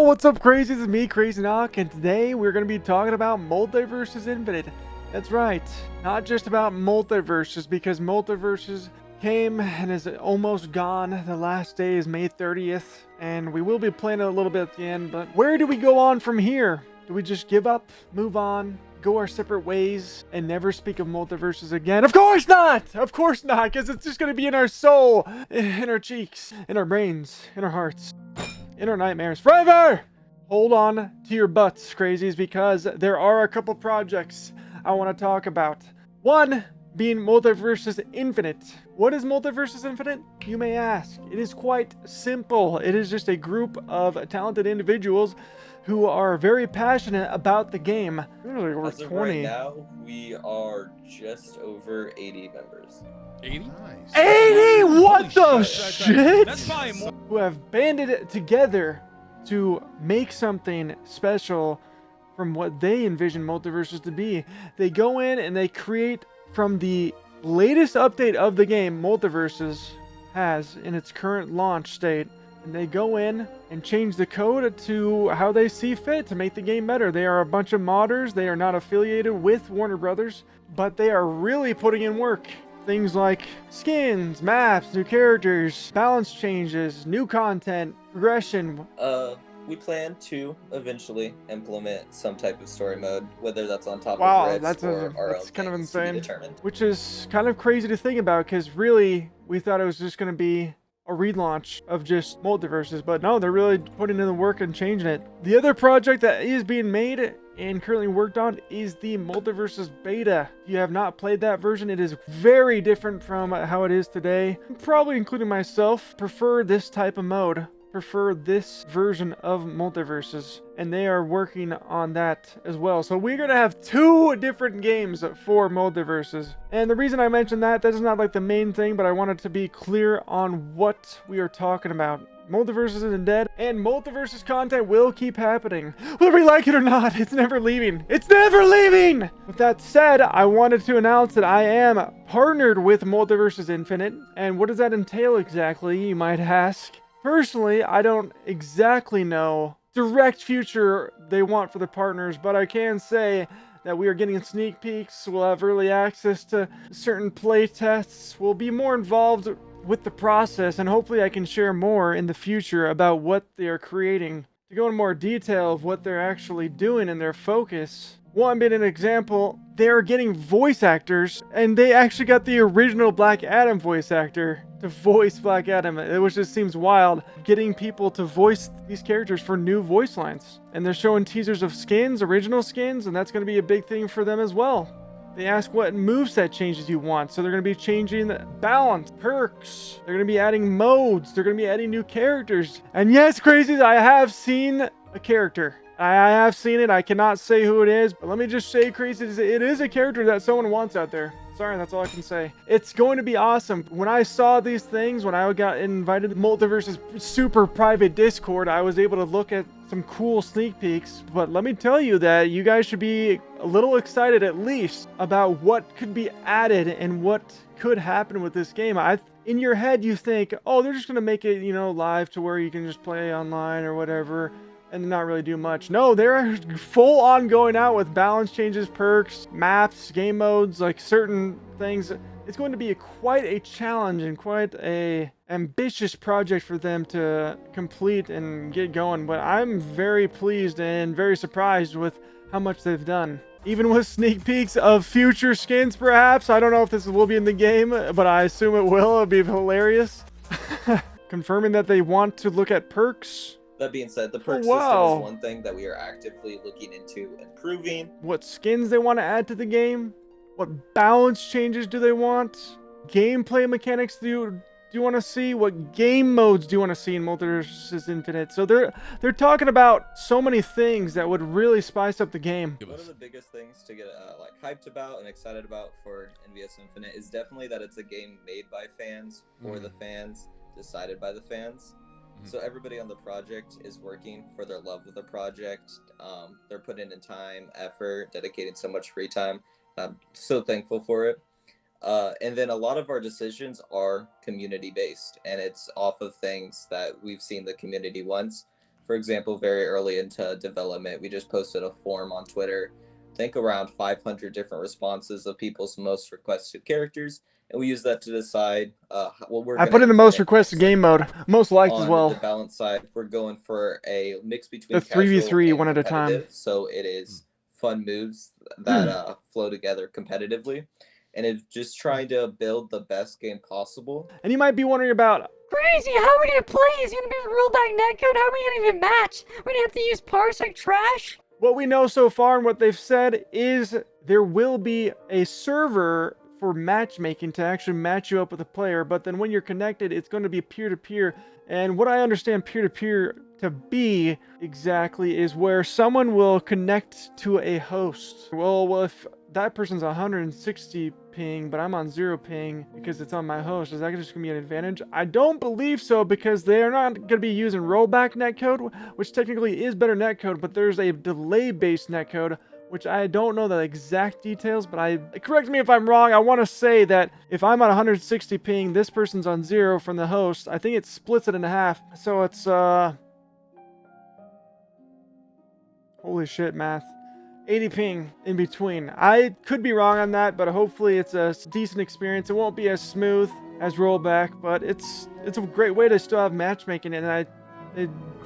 what's up, crazy? This is me, CrazyNoc, and today we're going to be talking about Multiversus Infinite. That's right, not just about Multiversus, because Multiversus came and is almost gone. The last day is May 30th, and we will be playing it a little bit at the end, but where do we go on from here? Do we just give up, move on, go our separate ways, and never speak of Multiversus again? Of course not! Of course not, because it's just going to be in our soul, in our cheeks, in our brains, in our hearts, in our nightmares forever. Hold on to your butts, crazies, because there are a couple projects I want to talk about. One being Multiversus Infinite. What is Multiversus Infinite, you may ask? It is quite simple. It is just a group of talented individuals who are very passionate about the game. There's like over As of 20. right now, we are just over 80 members. 80? Nice. 80? What the Holy shit? That's probably more. Who have banded it together to make something special from what they envision Multiversus to be. They go in and they create from the latest update of the game Multiversus has in its current launch state. And they go in and change the code to how they see fit to make the game better. They are a bunch of modders. They are not affiliated with Warner Brothers, but they are really putting in work. Things like skins, maps, new characters, balance changes, new content, progression. We plan to eventually implement some type of story mode, whether that's on top Wow, of Rift's that's or our that's own kind of things to be insane. determined. Which is kind of crazy to think about, because really we thought it was just going to be a relaunch of just Multiverses, but no, they're really putting in the work and changing it. The other project that is being made and currently worked on is the Multiversus beta. If you have not played that version, it is very different from how it is today. Probably including myself, prefer this type of mode. Prefer this version of Multiverses, and they are working on that as well. So we're gonna have 2 different games for Multiverses. And the reason I mentioned that is not like the main thing, but I wanted to be clear on what we are talking about. Multiversus isn't dead, and Multiversus content will keep happening. Whether we like it or not, it's never leaving. It's never leaving! With that said, I wanted to announce that I am partnered with Multiversus Infinite. And what does that entail exactly, you might ask? Personally, I don't exactly know direct future they want for the partners, but I can say that we are getting sneak peeks. We'll have early access to certain play tests. We'll be more involved with the process, and hopefully I can share more in the future about what they are creating. To go into more detail of what they're actually doing and their focus. One being an example, they are getting voice actors, and they actually got the original Black Adam voice actor to voice Black Adam, which just seems wild, getting people to voice these characters for new voice lines. And they're showing teasers of skins, original skins, and that's going to be a big thing for them as well. They ask what moveset changes you want, so they're going to be changing the balance, perks, they're going to be adding modes, they're going to be adding new characters. And yes, crazies, I have seen a character. I have seen it. I cannot say who it is, but let me just say, crazy, it is a character that someone wants out there. Sorry, that's all I can say. It's going to be awesome. When I saw these things, when I got invited to Multiverse's super private Discord, I was able to look at some cool sneak peeks. But let me tell you that you guys should be a little excited at least about what could be added and what could happen with this game. In your head, you think, oh, they're just going to make it, live to where you can just play online or whatever, and not really do much. No, they're full on going out with balance changes, perks, maps, game modes, like certain things. It's going to be quite a challenge and quite a ambitious project for them to complete and get going. But I'm very pleased and very surprised with how much they've done. Even with sneak peeks of future skins, perhaps. I don't know if this will be in the game, but I assume it will. It'll be hilarious. Confirming that they want to look at perks. That being said, the perk wow. system is one thing that we are actively looking into improving. What skins they want to add to the game? What balance changes do they want? Gameplay mechanics do you want to see? What game modes do you want to see in Multiversus Infinite? So they're talking about so many things that would really spice up the game. One of the biggest things to get hyped about and excited about for MVSInfinite is definitely that it's a game made by fans, for the fans, decided by the fans. So everybody on the project is working for their love of the project. They're putting in time, effort, dedicating so much free time. I'm so thankful for it. And then a lot of our decisions are community based, and it's off of things that we've seen the community wants. For example, very early into development, we just posted a form on Twitter. I think around 500 different responses of people's most requested characters, and we use that to decide what we're. I put in the most requested game mode, most liked as On well. the balance side, we're going for a mix between The casual 3v3 and one at a time. competitive, so it is fun moves that flow together competitively, and it's just trying to build the best game possible. And you might be wondering about, Crazy, how are we gonna play? Is it gonna be rollback netcode? How are we gonna even match? We're gonna have to use parsec trash? what we know so far and what they've said is there will be a server for matchmaking to actually match you up with a player, but then when you're connected, it's going to be peer-to-peer. And what I understand peer-to-peer to be exactly is where someone will connect to a host. Well, if that person's 160 ping, but I'm on 0 ping because it's on my host, is that just going to be an advantage? I don't believe so, because they are not going to be using rollback netcode, which technically is better netcode, but there's a delay-based netcode, which I don't know the exact details, but correct me if I'm wrong. I want to say that if I'm on 160 ping, this person's on 0 from the host. I think it splits it in half. So it's, holy shit, math. 80 ping in between. I could be wrong on that, but hopefully it's a decent experience. It won't be as smooth as rollback, but it's a great way to still have matchmaking, and I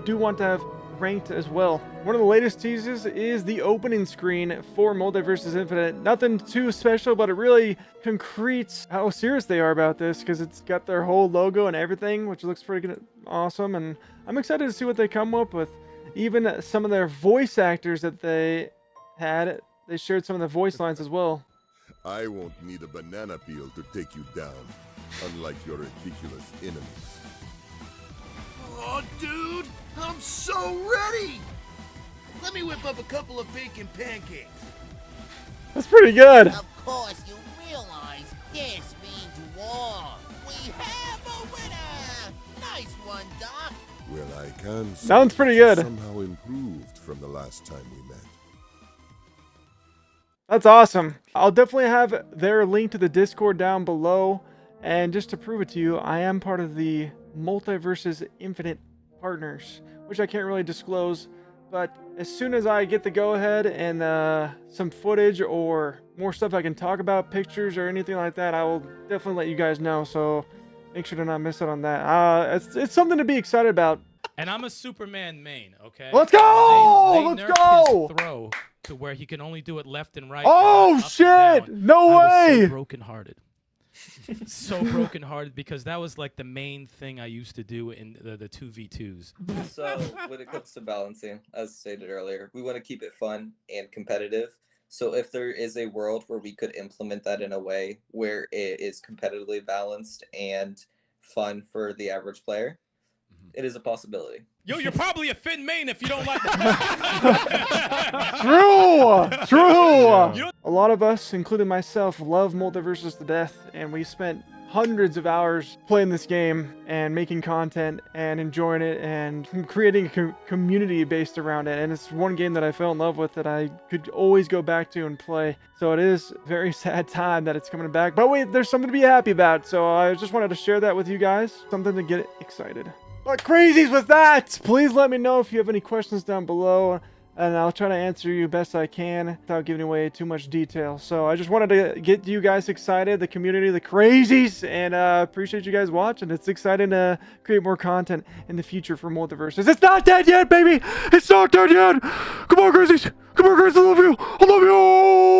do want to have ranked as well. One of the latest teases is the opening screen for Multiversus Infinite. Nothing too special, but it really concretes how serious they are about this, because it's got their whole logo and everything, which looks pretty good, awesome, and I'm excited to see what they come up with. Even some of their voice actors that they shared some of the voice lines as well. I won't need a banana peel to take you down, unlike your ridiculous enemies. Oh, dude, I'm so ready! Let me whip up a couple of bacon pancakes. That's pretty good. Of course, you realize this means war. We have a winner! Nice one, Doc. Well, I can say Sounds pretty good. somehow improved from the last time we met. That's awesome. I'll definitely have their link to the Discord down below. And just to prove it to you, I am part of the Multiversus Infinite partners, which I can't really disclose. But as soon as I get the go-ahead and some footage or more stuff I can talk about, pictures or anything like that, I will definitely let you guys know. So make sure to not miss out on that. It's something to be excited about. And I'm a Superman main, okay? Let's go! They Let's nerfed go! his throw to where he can only do it left and right. Oh, not up shit! and down. No I was way! so brokenhearted. So brokenhearted, because that was like the main thing I used to do in the 2v2s. So when it comes to balancing, as stated earlier, we want to keep it fun and competitive. So if there is a world where we could implement that in a way where it is competitively balanced and fun for the average player, it is a possibility. Yo, you're probably a Finn main if you don't like True! A lot of us, including myself, love Multiversus to death, and we spent hundreds of hours playing this game and making content and enjoying it and creating a community based around it. And it's one game that I fell in love with that I could always go back to and play. So it is a very sad time that it's coming back, but wait, there's something to be happy about. So I just wanted to share that with you guys, something to get excited. But crazies with that, please let me know if you have any questions down below, and I'll try to answer you best I can without giving away too much detail. So I just wanted to get you guys excited, the community, the crazies, and appreciate you guys watching. It's exciting to create more content in the future for Multiversus. It's not dead yet, baby! It's not dead yet! Come on, crazies! Come on, crazies! I love you! I love you!